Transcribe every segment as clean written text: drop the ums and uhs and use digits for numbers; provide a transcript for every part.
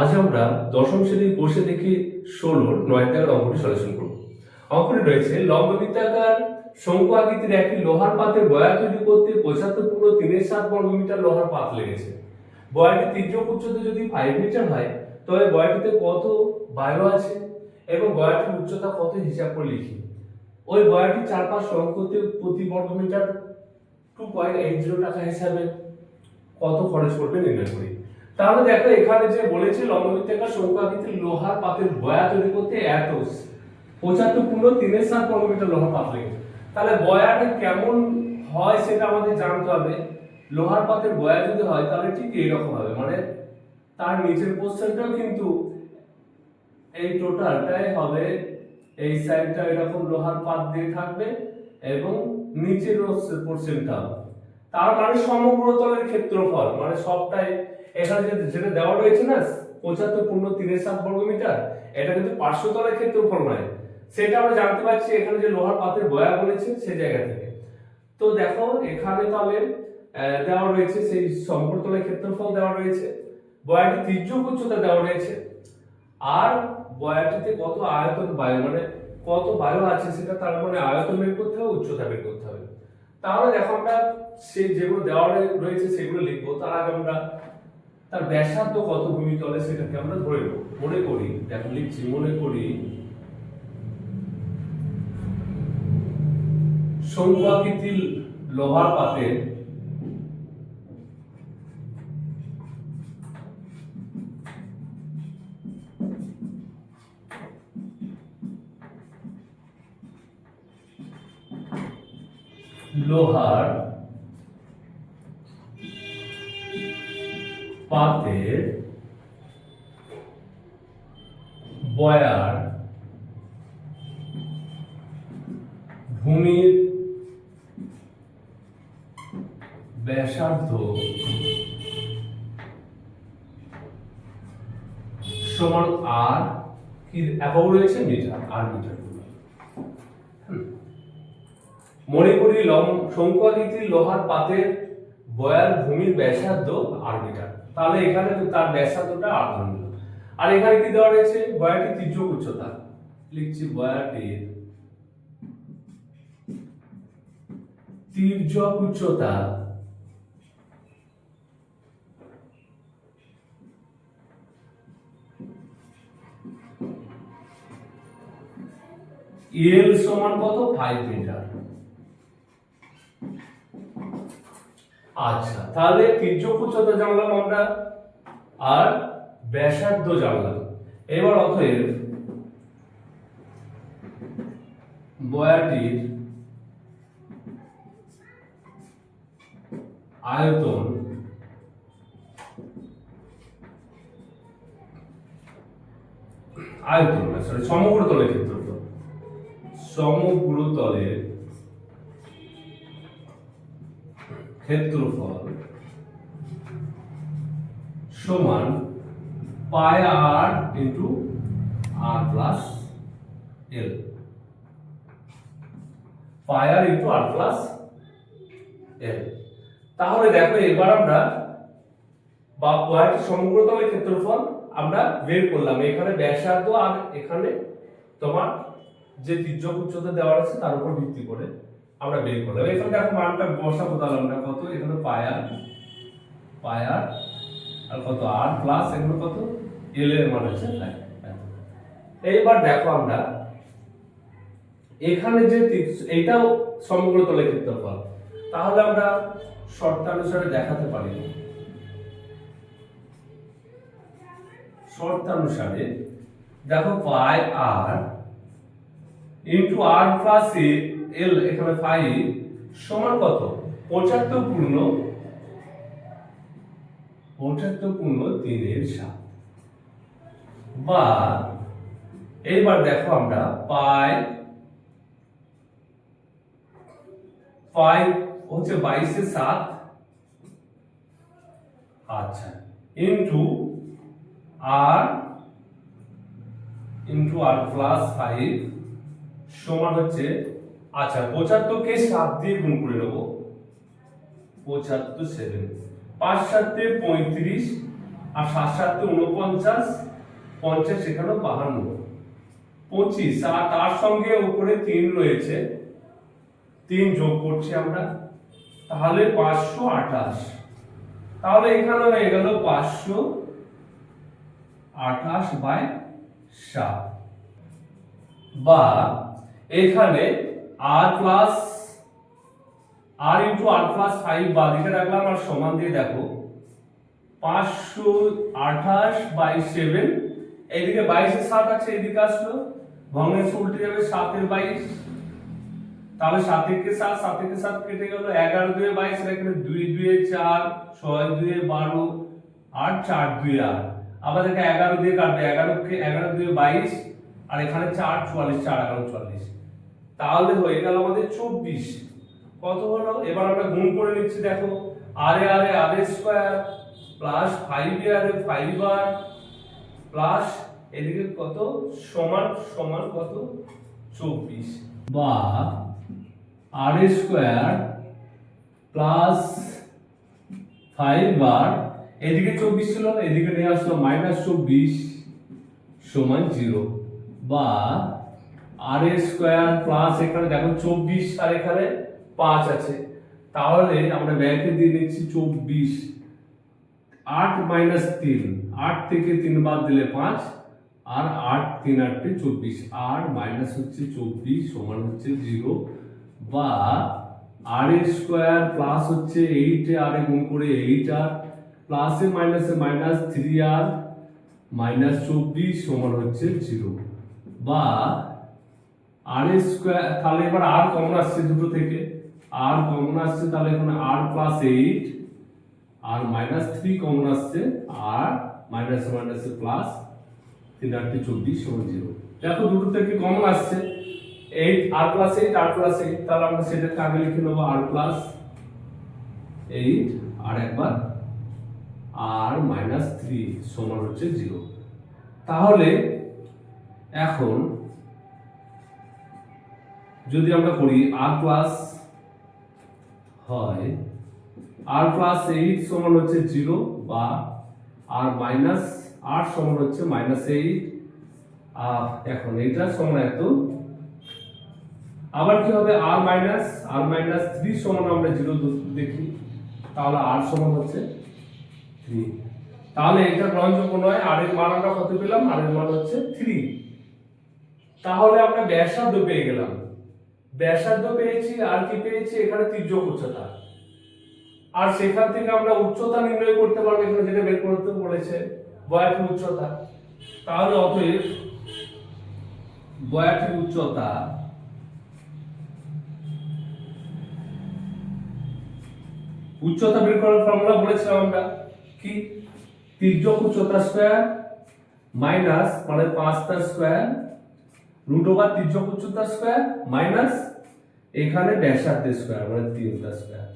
আজ আমরা দশম শ্রেণীর কোষে দেখি 16 9 দাগের অঙ্কটি সলিউশন করব। অঙ্কটি রয়েছে লম্ববৃত্তাকার শঙ্কু আকৃতির একটি লোহার পাতের বয়া তৈরি করতে 75.37 বর্গমিটার লোহার পাত লেগেছে। বয়াটির তির্যক উচ্চতা যদি 5 মিটার হয় তবে বয়াটিতে কত বায়ু আছে এবং বয়াটির উচ্চতা কত হিসাব করে লিখি। ওই বয়াটির চারপাশ রং করতে প্রতি বর্গমিটার 2.80 টাকা হিসাবে কত খরচ করবে নির্ণয় করি। তাহলে দেখো এখানে যে বলেছে লম্ববৃত্তাকার শঙ্কু আকৃতির লোহার পাতের বয়া তৈরি করতে এত 75.37 বর্গমিটার লোহার পাত লেগেছে। তাহলে বয়াটা কেমন হয় সেটা আমাদের জানতে হবে। লোহার পাতের বয়া যদি হয় তাহলে ঠিক এইরকম হবে, মানে তার নিচের পোরশনটাও কিন্তু এই টোটালটাই হবে, এই সাইডটা এরকম লোহার পাত দিয়ে থাকবে এবং নিচের পোরশনটাও, তার মানে সমগ্র তলের ক্ষেত্রফল মানে সবটাই এখানে যেটা দেওয়া রয়েছে না 75.37 বর্গমিটার, এটা কিন্তু পার্শ্বতলের ক্ষেত্রফল নয়, সেটা আমরা জানতে পারছি এখানে যে লোহার পাতের বয়া বলেছে সেই জায়গা থেকে। তো দেখো এখানে তাহলে দেওয়া রয়েছে সেই সমগ্রতলের ক্ষেত্রফল দেওয়া রয়েছে, বয়াটির তির্যক উচ্চতা দেওয়া রয়েছে, আর বয়াটিতে কত আয়তন বায়ু মানে কত বায়ু আছে সেটা তার মানে আয়তন বের করতে হবে, উচ্চতা বের করতে হবে। তাহলে দেখো আমরা সেই যেগুলো দেওয়া রয়েছে সেগুলো লিখবো। তার আগে আমরা তার ব্যাসার্ধ কত ভূমিতলে সেটাকে আমরা ধরে নেব। মনে করি, দেখো লিখছি, মনে করি শঙ্কু আকৃতির লোহার পাতের লোহার পাতের বয়ার ভূমির ব্যাসার্ধ সমান আর কি একক রয়েছে মিটার, আর মিটার। মনে করি শঙ্কু আকৃতির লোহার পাতের বয়ার ভূমির ব্যাসার্ধ আর মিটার। তাহলে এখানে তো তার ব্যাসার্ধটা আর ধরলাম, আর এখানে কি দেওয়া রয়েছে বয়াটির তির্যক উচ্চতা, লিখছি বয়াটির তির্যক উচ্চতা এল সমান কত 5 মিটার। আচ্ছা, তাহলে তির্যক উচ্চতা জানলাম আমরা আর ব্যাসার্ধ জানলাম। এবার অতএব বয়াটির আয়তন সমগ্র তলের ক্ষেত্রফল, সমগ্র তলের ক্ষেত্রফল সমান পাই আর ইন্টু আর প্লাস এল, পাই আর ইন্টু আর প্লাস এল। তাহলে দেখো এবার আমরা বয়াটির সমগ্র তলের ক্ষেত্রফল আমরা বের করলাম। এখানে ব্যাসার্ধ আর এখানে তোমার যে তির্যক উচ্চতা দেওয়া আছে তার উপর ভিত্তি করে আমরা বের করলাম। এখানে দেখো মানটা বসাবো, তাহলে আমরা কত এখানে পাই আর আর কত আর প্লাস এগুলো কত এল এর মান হচ্ছে 5। এইবার দেখো আমরা এখানে যে এইটাও সমগ্র তলের ক্ষেত্রফল, তাহলে আমরা শর্তানুসারে দেখাতে পারি। শর্তানুসারে দেখো পাই আর ইন্টু আর প্লাস এল এখানে 5 সমান কত 75.3 বা এইবার দেখো আমরা পাই হচ্ছে 22/7, আচ্ছা, ইন্টু আর প্লাস 5 সমান হচ্ছে, আচ্ছা 75 কে 7 দিয়ে গুণ করে নেব, 75 7 5 7 35 আর 7 7 49, 50 এখানে 52, 25, আর তার সঙ্গে উপরে 3 রয়েছে, 3 যোগ করছি আমরা, তাহলে 528। তাহলে এখানে হয়ে গেল 528/7, বা এখানে r plus r into r plus 5 বাদ দিকে রাখলাম আর সমান দিয়ে দেখো 528/7, এইদিকে 22 এর 7 আছে, এদিকে আসলো ভগ্নাংশ উল্টে যাবে, 7 এর 22, তাহলে 7 এর 7, 7 এর 7 কেটে গেল, 11 2 22, এখানে 2 2 4, 6 2 12, 8 4 2 8, আবার দেখো 11 দিয়ে কাটবে, 11 2 22, আর এখানে 4 44, 4 11 44, তাহলে হয়ে গেল আমাদের 24। কত হলো? এবার আমরা গুণ করে নিচ্ছি, দেখো r এ r স্কয়ার প্লাস 5 এ 5r প্লাস এদিকে কত সমান সমান কত 24, বা r স্কয়ার প্লাস 5r, এদিকে 24 ছিল, এদিকে নিয়ে আসলো -24 সমান 0, বা r স্কয়ার প্লাস এখানে দেখো 24 আর এখানে 5 আছে, তাহলে আমরা ব্যাকে দিয়ে নিচ্ছি 24, 8 - 3, 8 থেকে 3 বাদ দিলে 5, আর 8 3 8 24, আর মাইনাস হচ্ছে 24 সমান হচ্ছে 0, বা r স্কয়ার প্লাস হচ্ছে 8 এ r এ গুণ করে 8r প্লাস এ মাইনাসে মাইনাস 3r -24 সমান হচ্ছে 0, বা r স্কয়ার, তাহলে এবার r কমন আসছে দুটো থেকে, r কমন আসছে, তাহলে এখানে r প্লাস 8 আর -3 কমন আসছে, আর মাইনাস মাইনাসে প্লাস 3 8 24 সমান 0। দেখো দুটো থেকে কমন আসছে 8, r প্লাস 8, r প্লাস 8, তাহলে আমরা সেটাকে আগে লিখে নেব r প্লাস 8 আর একবার r -3 সমান হচ্ছে 0। তাহলে এখন যদি আমরা করি r প্লাস হয় r প্লাস 8 সমান হচ্ছে 0, বা r মাইনাস 8 সমান হচ্ছে -8, এখন এটা সমান এত, আবার কি হবে r মাইনাস 3 সমান আমরা 0 দেখি, তাহলে r সমান হচ্ছে 3, তাহলে এটা গ্রহণযোগ্য নয়। r এর মান আমরা কত পেলাম? r এর মান হচ্ছে 3। তাহলে আমরা ব্যাসার্ধ পেয়ে গেলাম, ব্যাসার্ধ পেয়েছি, আর কি পেয়েছি এখানে তির্যক উচ্চতা, আর সেখান থেকে আমরা উচ্চতা নির্ণয় করতে পারবো, এখানে যেটা বের করতে বলেছে বয়াটির উচ্চতা। তাহলে অতএব বয়াটির উচ্চতা বের করার ফর্মুলা বলেছিলাম আমরা কি, তির্যক উচ্চতা স্কয়ার মাইনাস মানে 5 তার স্কয়ার রুট ওভার তির্যক উচ্চতা স্কয়ার মাইনাস এখানে ব্যাসার্ধের স্কয়ার মানে 3 তার স্কয়ার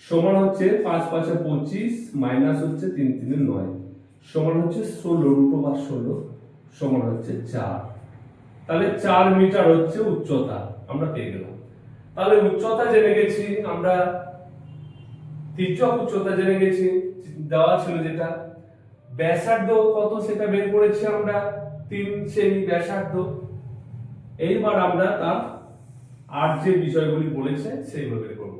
সমান হচ্ছে 5 5 25 মাইনাস হচ্ছে 3 3 9 সমান হচ্ছে 16 রুট ওভার 16 সমান হচ্ছে 4। তাহলে 4 মিটার হচ্ছে উচ্চতা আমরা পেয়ে গেলাম। তাহলে উচ্চতা জেনে গেছি আমরা, তির্যক উচ্চতা জেনে গেছি, দেওয়া ছিল যেটা, ব্যাসার্ধ কত সেটা বের করেছি আমরা 3 সেমি ব্যাসার্ধ। এইবার আমরা তার আর যে বিষয়গুলি বলেছে সেইভাবে বের করব।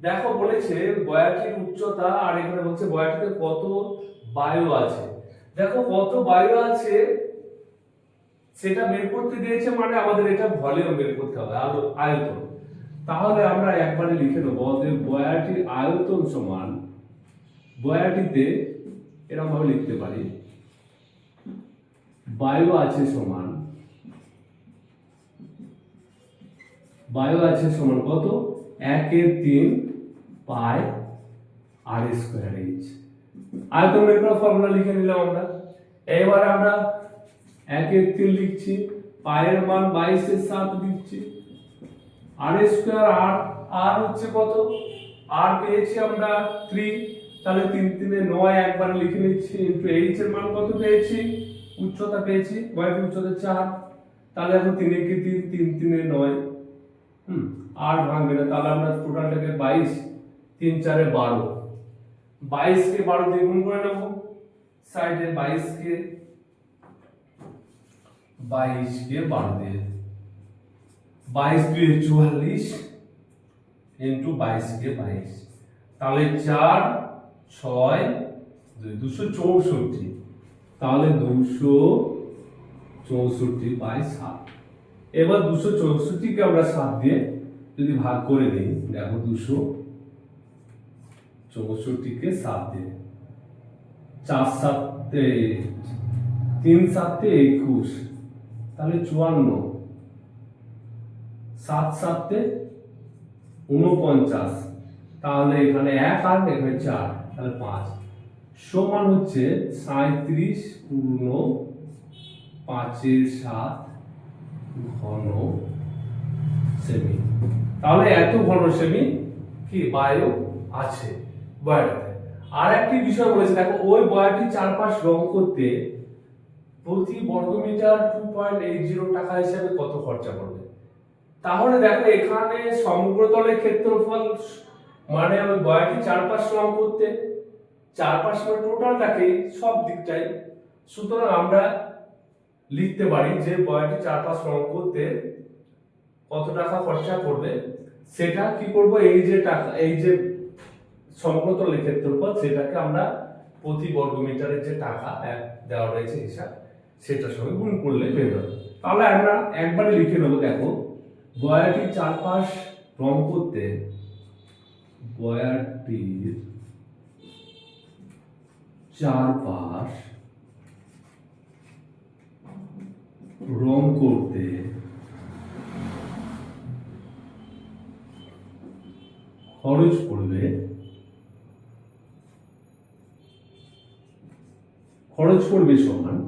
দেখো বলেছে বয়াটির উচ্চতা, আর এখানে বলছে বয়াটিতে কত বায়ু আছে। দেখো কত বায়ু আছে সেটা বের করতে দিয়েছে, মানে আমাদের এটা ভলিউম বের করতে হবে, আয়তন। তাহলে আমরা একবারে লিখে নেব যে বয়াটির আয়তন সমান, বয়াটিতে এরকম ভাবে লিখতে পারি বায়ু আছে সমান, বায়ু আছে সমান কত 1/3 পাই আর স্কয়ার এইচ। আয়তন বের করার ফর্মুলা লিখে নিলাম আমরা। এবার আমরা 1/3 লিখছি, পায়ের মান 22/7 দিচ্ছি, আর স্কয়ার আর হচ্ছে কত, আর পেয়েছি আমরা 3, তাহলে 3 3 9 একবার লিখে নিচ্ছি, ইনটু এইচ এর মান কত পেয়েছি, উচ্চতা পেয়েছি, বয়াটির উচ্চতা 4, তাহলে এখন 3 কে 3 3 3 9, আর ভাঙবে না, তাহলে আমরা টোটালটাকে 22 3 4 12, 22 কে 12 দিয়ে গুণ করে নেব, साइडे 22 के 12 দিয়ে 22 দুই 44 ইনটু 22 কে 22 তাহলে 4 6 264 তাহলে 264 বাই 7 এবার 264 কে আমরা 7 দিয়ে যদি ভাগ করে দেই দেখো 264 কে 7 দিয়ে 4 7 3 7 21 তাহলে 54 7 7 49 তাহলে এখানে 1 আর এখানে 4 তাহলে 5 সমান হচ্ছে 37 পূর্ণ 5 এর 7 ঘন সেমি। তাহলে এত ঘন সেমি কি বায়ু আছে বয়াটাতে। আর একটি বিষয় বলেছে দেখো ওই বয়াটি চারপাশ রং করতে প্রতি বর্গমিটার 2.80 টাকা হিসেবে কত খরচা পড়বে। তাহলে দেখো এখানে সমগ্রতলের ক্ষেত্রফল মানে ওই বয়াটি চারপাশ রং করতে চারপাশ মানে টোটালটাকে সব দিকটাই, সুতরাং আমরা লিখতে পারি যে বয়াটি চারপাশ রং করতে কত টাকা খরচা পড়বে সেটা কি করব এই যে টাকা এই যে সমগ্রতলের ক্ষেত্রফল সেটাকে আমরা প্রতি বর্গমিটারের যে টাকা দেওয়া রয়েছে হিসাব সেটার সঙ্গে গুণ করলে পেয়ে যাবে। তাহলে আমরা একবারে লিখে নেব দেখো বয়াটির চারপাশ রং করতে বয়াটির চারপাশ রং করতে খরচ পড়বে সমান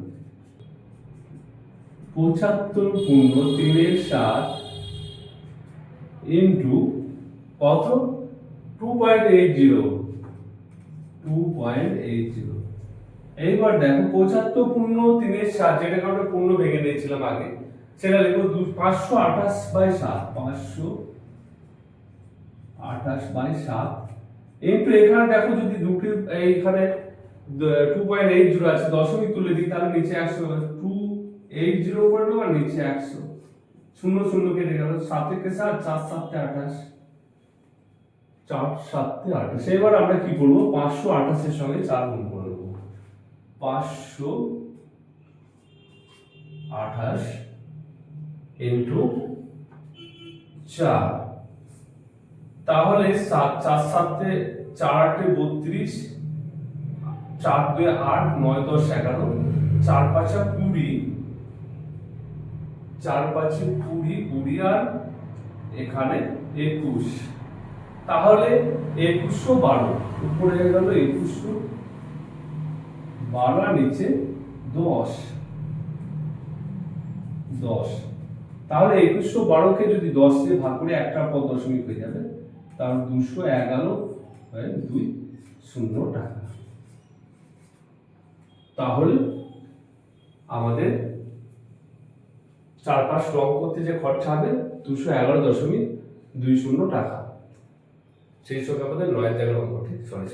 75 পূর্ণ 3/7 ইনটু কত 2.80 এইবার দেখো 75 পূর্ণ 3/7 যেটাকে আমরা পূর্ণ ভেঙে নিয়েছিলাম আগে সেটা লিখবো 528/7 528/7 ইনটু এখানে দেখো যদি দুটি এইখানে 2.80 আছে দশমিক তুলে দিই তাহলে নিচে 100 280 করে নেব আর নিচে 100 0 0 কেটে গেল 7 কে 7 4 7 28 4 7 28 এবার আমরা কি করব 528 এর সঙ্গে 4 গুণ করে দেব 528 ইনটু 4 তাহলে 7 4 7 4 8 32 4 2 8 9 10 11 4 5 20 4 5 20 আর এখানে 21 তাহলে 2112 উপরে হয়ে গেল 2112 আর নিচে 10 তাহলে 2112 কে যদি 10 দিয়ে ভাগ করে একটা পদ দশমিক হয়ে যাবে তাহলে 211.20 টাকা। তাহলে আমাদের চারপাশ রং করতে যে খরচা হবে 211.20 টাকা। সেই সঙ্গে আমাদের 9 জায়গার অঙ্কটি সরি